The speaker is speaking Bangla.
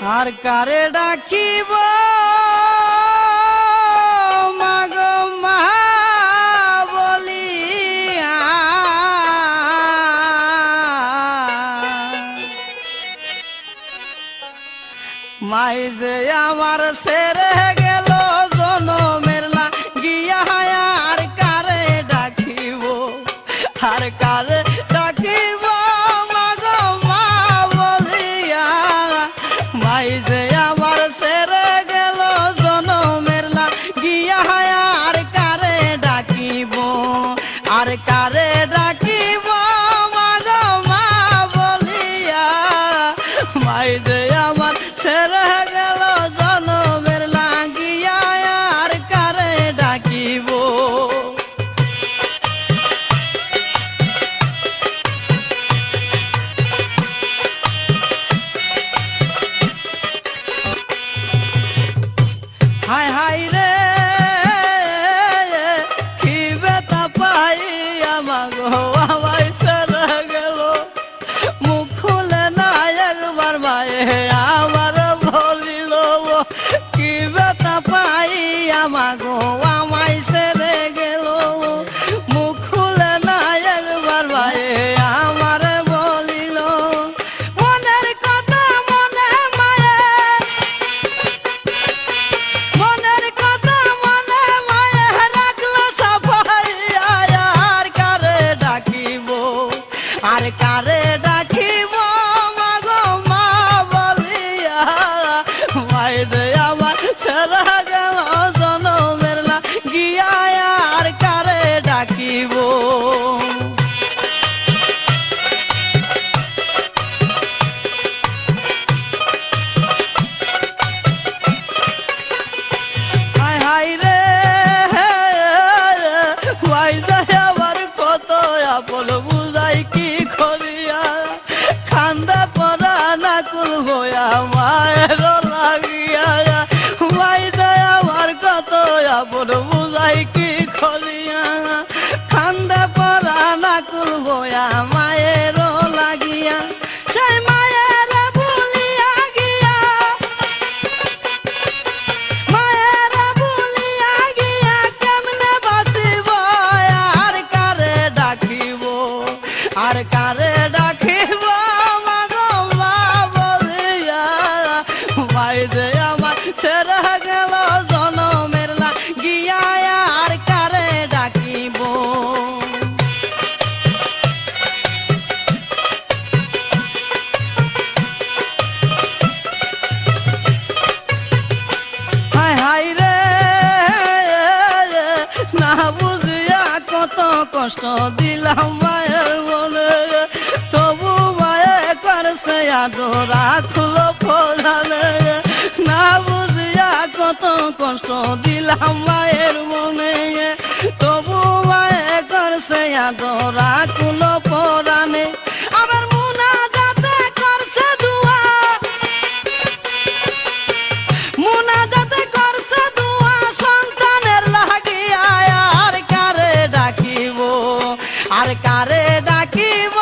আর কারে ডাকিব মাগো মা বলিয়া মাই যে আমার ছেড়ে গেল জনমের লাগিয়া আর কারে ডাকিব আর কারে ডাকিব মাগো মা বলিয়া মাই যে আমার ছেড়ে গেল জনমের লাগিয়া আর কারে ডাকিব আর কারে ডাকিব মাগো মা বলিয়া মাই যে আমার ছেড়ে গেল জনমের লাগিয়া আর কারে ডাকিব হাই হাই রে কি বেতা পাই আমাগো আমায় ছেড়ে গেল মুখ খুলে না একবার মায়ে আমার বলিল কি বেতা পাই আমাগো আমায় ছেড়ে গেল মুখ খুলে না একবার মায়ে আমার বলিল মনের কথা মনে মায়ে মনের কথা মনে মায়ে রাখলো সাফাইয়া আর কারে ডাকিব আর কারে ডাকিব মাগো মা বলিয়া মাই দে আমার ছেড়ে গেল জনমের লাগিয়া আর কারে ডাকিব হাই হাই রে ওয়াই যায় আবার কত আপন বুঝাই কি করিয়া খান্দা পরা না কুল হইয়া মায়ের লাগিয়া ওয়াই যায় আবার কত আপন বুঝাই কি করিয়া খান্দা পরা না কুল হইয়া মায়ের লাগিয়া সেই মায়ের বলিয়া গিয়া মায়ের বলিয়া গিয়া কেমনে বাঁচিব আর কারে ডাকিব আর কারে ডাকিব মাগো মা বলিয়া মাই যে আমার ছেড়ে গেল জনমের লাগিয়া আর কারে ডাকিব হাই হাই রে না বুঝিয়া কত কষ্ট দিলাম মায়ের মনে তবু মায়ে করছে আদরা খুলো ফোরানে না বুঝিয়া কত কষ্ট দিলাম মায়ের মনে তবু মায়ে করছে আদরা খুলো ফোরানে আমার মুনা যাতে করছে দুয়া মুনা যাতে করছে দুয়া সন্তানের লাগিয়া আর কারে ডাকিব আর কারে ডাকিব